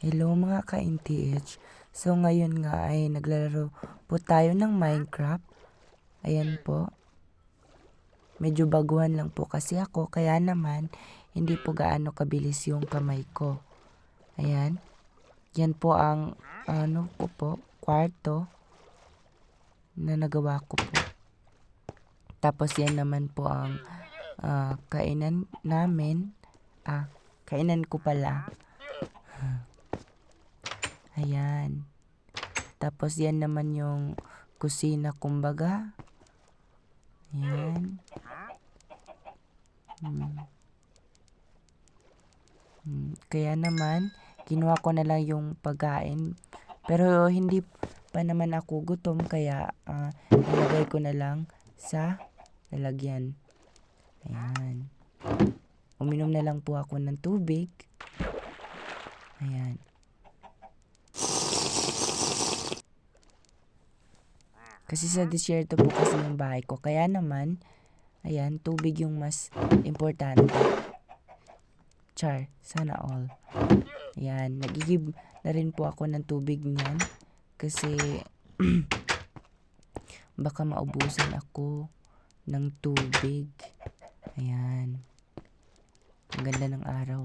Hello mga ka-NTH. So ngayon nga ay naglalaro po tayo ng Minecraft. Ayan po. Medyo baguhan lang po kasi ako kaya naman hindi po gaano kabilis yung kamay ko. Ayan. Yan po ang ko po, kwarto na nagawa ko po. Tapos yan naman po ang kainan namin. Kainan ko pala. Ayan. Tapos yan naman yung kusina kumbaga. Ayan. Kaya naman, kinuha ko na lang yung pagkain. Pero hindi pa naman ako gutom kaya nilagay ko na lang sa lalagyan. Ayan. Uminom na lang po ako ng tubig. Ayan. Kasi sa disyerto po kasi yung bahay ko. Kaya naman, ayan, tubig yung mas importante. Char, sana all. Ayan, nagigib na rin po ako ng tubig niyan. Kasi, baka maubusan ako ng tubig. Ayan. Ang ganda ng araw.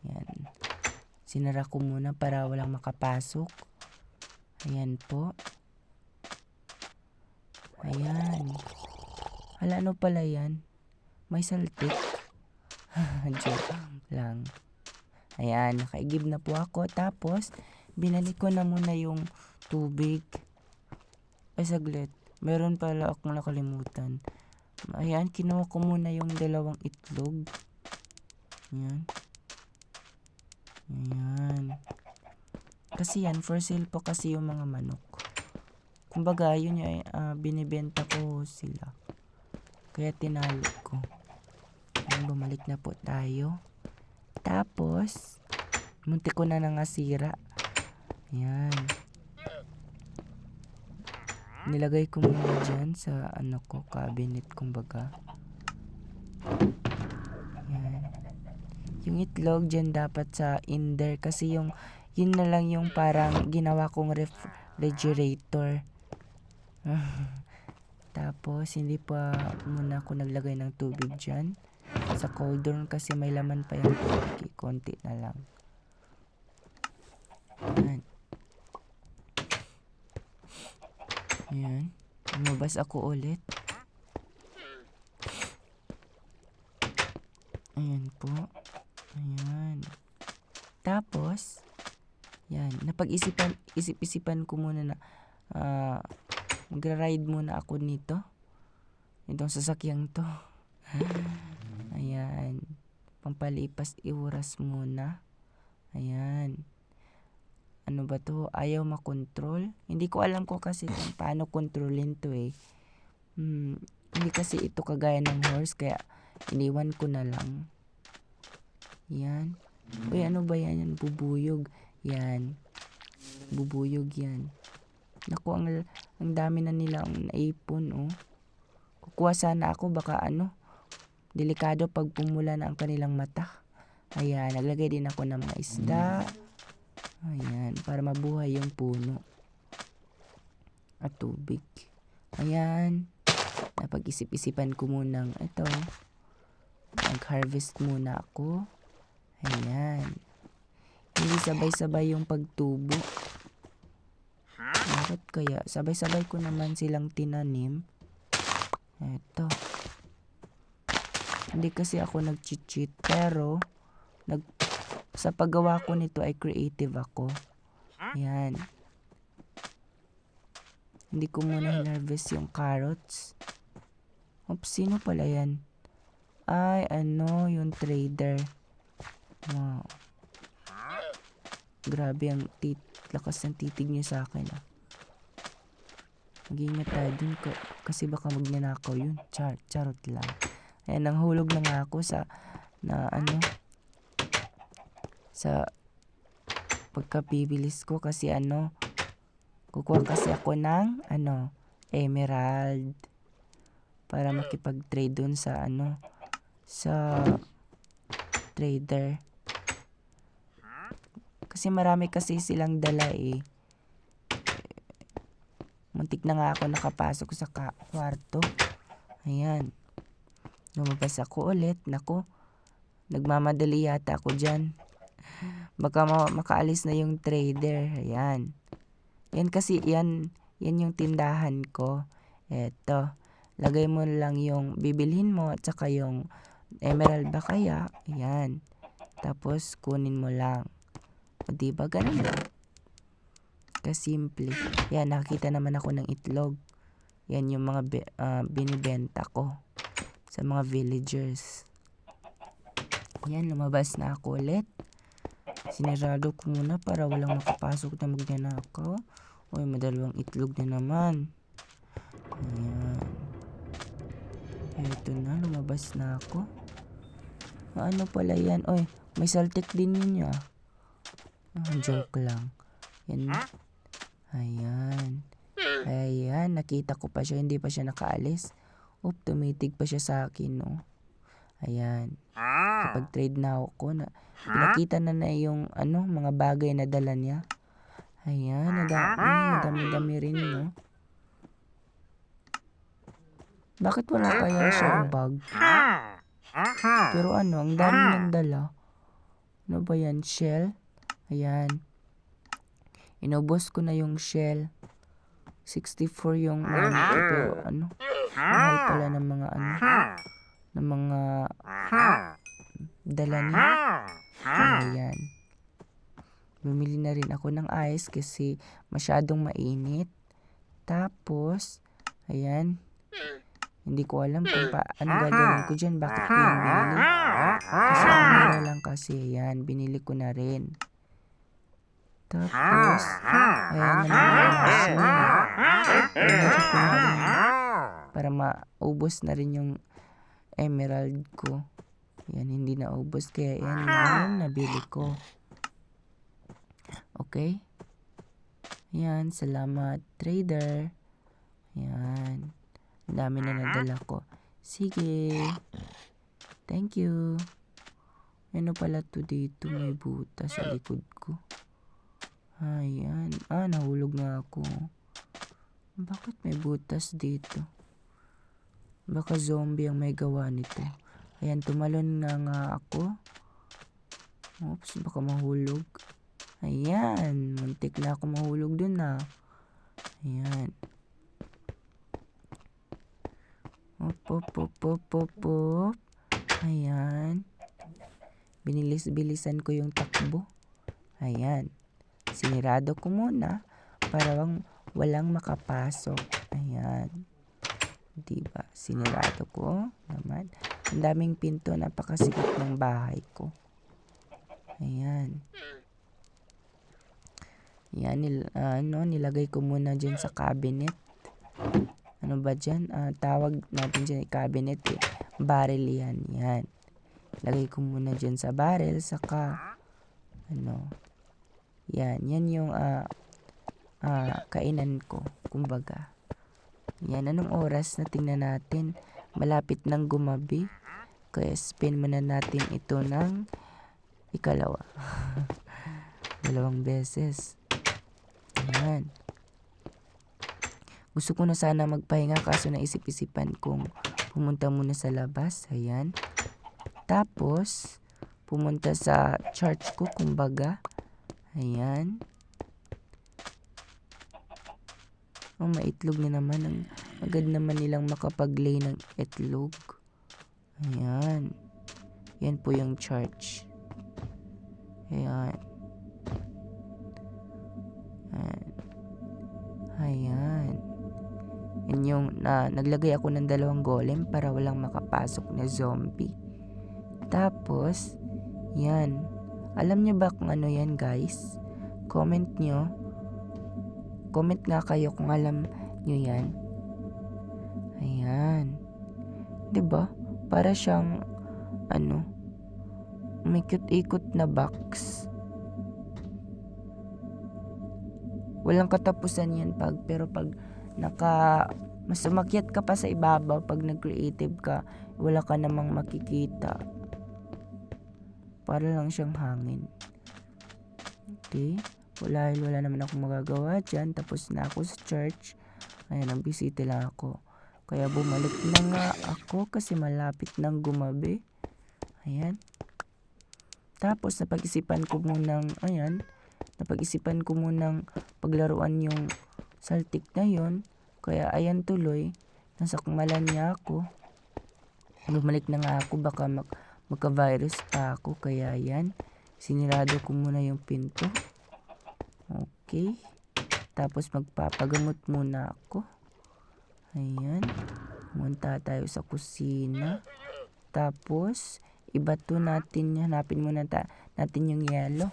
Ayan. Sinara ko muna para walang makapasok. Ayan po. Ayan. Hala, ano pala yan? May saltik. Joke lang. Ayan, nakaigib na po ako. Tapos, binalik ko na muna yung tubig. Ay, saglit. Meron pala akong nakalimutan. Ayan, kinuha ko muna yung 2 itlog. Ayan. Ayan. Kasi yan, for sale po kasi yung mga manok. Kumbaga, yun yung binibenta ko sila. Kaya tinalo ko. Ayan, bumalik na po tayo. Tapos, muntik ko na nangasira. Ayan. Nilagay ko muna dyan sa cabinet kumbaga. Ayan. Yung itlog dyan dapat sa indoor kasi yun na lang yung parang ginawa kong refrigerator. Tapos, hindi pa muna ako naglagay ng tubig dyan. Sa cauldron kasi may laman pa yung tubig. Konti na lang. Ayan. Ayan. Lumabas ako ulit. Ayan po. Ayan. Tapos, yan. Isip-isipan ko muna na magra-ride muna ako nito. Itong sasakyang to. Ayan. Pampalipas oras muna. Ayan. Ano ba to? Ayaw makontrol. Hindi ko alam ko kasi kung paano kontrolin to eh. Hindi kasi ito kagaya ng horse kaya iniwan ko na lang. Yan. Uy, ano ba yan? Bubuyog. Yan. Bubuyog yan. Naku, ang dami na nila ang naipon, oh. Kukuha sana ako, baka delikado pag pumula na ang kanilang mata. Ayan, naglagay din ako ng mga isda. Ayan, para mabuhay yung puno. At tubig. Ayan. Napag-isip-isipan ko munang ito. Mag-harvest muna ako. Ayan. Hindi sabay-sabay yung pagtubo. Bakit kaya? Sabay-sabay ko naman silang tinanim. Eto. Hindi kasi ako nag-cheat pero sa paggawa ko nito ay creative ako. Ayan. Hindi ko muna hinarvest yung carrots. Oops, sino pala yan? Ay, yung trader. Wow. Grabe ang lakas ng titig niya sa akin. Mag-ingat tayo dun kasi baka magnanakaw yun. Charot lang. Ayan, nanghulog na nga ako sa pagkabibilis ko kasi kukuha kasi ako ng emerald para makipag-trade dun sa sa trader. Kasi marami kasi silang dala eh. Muntik na nga ako nakapasok sa kwarto. Ayan. Lumabas ako ulit. Naku, nagmamadali yata ako dyan. Baka makaalis na yung trader. Ayan. Yan kasi, yan yung tindahan ko. Eto. Lagay mo lang yung bibilhin mo at saka yung emerald ba kaya? Ayan. Tapos, kunin mo lang. O diba, ganun lang. Kasimple. Yan, nakakita naman ako ng itlog. Yan yung mga binibenta ko sa mga villagers. Yan, lumabas na ako ulit. Sinirado ko muna para walang makapasok na magnanakaw. Uy, madalawang itlog na naman. Ayan. Eto na, lumabas na ako. Ano pala yan? Uy, may saltik din niya. Joke lang. Yan. Ayan. Ayan, nakita ko pa siya. Hindi pa siya nakaalis. Tumitig pa siya sa akin, no. Ayan. Kapag trade na ako, pinakita na yung mga bagay na dala niya. Ayan, madami-dami rin, no. Bakit wala kaya siyang bag? Pero ang dami niyang dala. Ano ba yan? Shell? Ayan. Inubos ko na yung shell. 64 yung money ko. Pero mahal pala ng mga ng mga dala niya. Ayan. Bumili na rin ako ng ice kasi masyadong mainit. Tapos, ayan. Hindi ko alam kung ano gagawin ko dyan. Bakit ko yung binili? Kasi ang mura lang kasi. Ayan, binili ko na rin. Tapos, ayan naman yung aso. Binili ko na rin. Para maubos na rin yung emerald ko. Ayan, hindi na ubos. Kaya yan yung nabili ko. Okay? Ayan, salamat trader. Ayan. Ang dami na nadala ko. Sige. Thank you. Ano pala to dito? May butas sa likod ko. Ayan. Nahulog na ako. Bakit may butas dito? Baka zombie ang may gawa nito. Ayan, tumalon na nga ako. Oops, baka mahulog. Ayan, muntik na ako mahulog dun na. Ayan. Op. Ayan. Bilisan ko yung takbo. Ayan. Sinirado ko muna para walang makapasok. Ayan. Diba? Sinirado ko naman. Ang daming pinto. Napakasikip ng bahay ko. Ayan. Ayan. Nilagay ko muna dyan sa cabinet. Ano ba dyan? Tawag natin dyan cabinet eh. Barrel yan. Yan. Lagay ko muna dyan sa barrel. Saka, yan. Yan yung kainan ko. Kumbaga. Yan. Anong oras na tingnan natin? Malapit ng gumabi. Kaya spin muna natin ito ng ikalawa. 2 beses. Ayan. Gusto ko na sana magpahinga kaso naisip-isipan kong pumunta muna sa labas. Ayan. Tapos, pumunta sa church ko, kumbaga. Ayan. May itlog na naman. Agad naman nilang makapag-lay ng itlog. Ayan. Yan po yung church. Ayan. Ayan. Yan yung naglagay ako ng 2 golem para walang makapasok na zombie. Tapos, yan. Alam nyo ba kung ano yan, guys? Comment nyo. Comment nga kayo kung alam nyo yan. Ayan. 'Di ba? Para siyang may ikot na box. Walang katapusan yan pero pag mas umakyat ka pa sa ibabaw pag nag-creative ka, wala ka namang makikita. Para lang siyang hangin. Okay. Wala naman akong magagawa dyan. Tapos na ako sa church. Ayan, ang bisita lang ako. Kaya bumalik na nga ako kasi malapit nang gumabi. Ayan. Tapos napag-isipan ko munang paglaruan yung saltik na yon. Kaya ayan tuloy, nasakmalan niya ako. Bumalik na nga ako, baka magka-virus pa ako. Kaya yan, sinirado ko muna yung pinto. Okay. Tapos magpapagamot muna ako. Ayan. Pumunta tayo sa kusina. Tapos, ibato natin, hanapin muna natin yung yellow.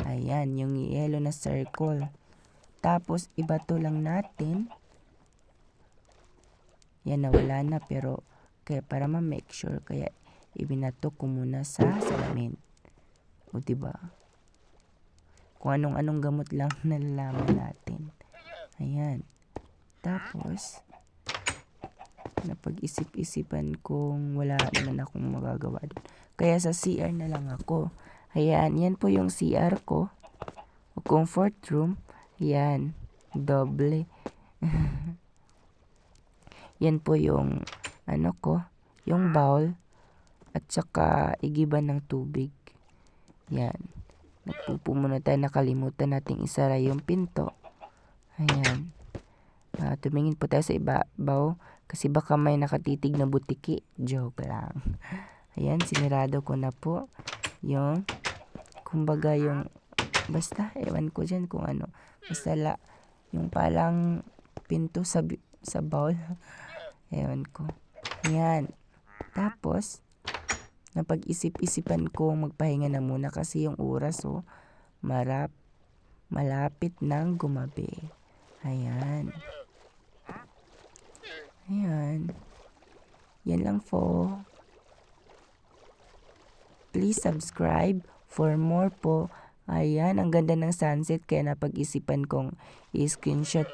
Ayan, yung yellow na circle. Tapos, ibato lang natin. Yan, nawala na, pero kaya para ma-make sure, kaya ibinato ko muna sa salamin. O, diba? Kung anong gamot lang nalalaman natin. Ayan. Tapos, napag-isip-isipan kong wala naman akong magagawa doon. Kaya sa CR na lang ako. Ayan, yan po yung CR ko. O comfort room. Yan, doble. Yan po yung yung bowl at saka igiban ng tubig. Yan. Nagpupo muna tayo, nakalimutan nating isara yung pinto. Ayan. Tumingin po tayo sa ibabaw kasi baka may nakatitig na butiki. Joke lang. Ayan, sinirado ko na po yung kumbaga yung basta ewan ko dyan kung ano. Basta yung palang pinto sa bowl. Ewan ko. Ayan. Tapos, napag-isip-isipan ko magpahinga na muna kasi yung oras malapit nang gumabi. Ayan. Ayan. Yan lang po. Please subscribe for more po. Ayan, ang ganda ng sunset kaya napag-isipan kong i-screenshot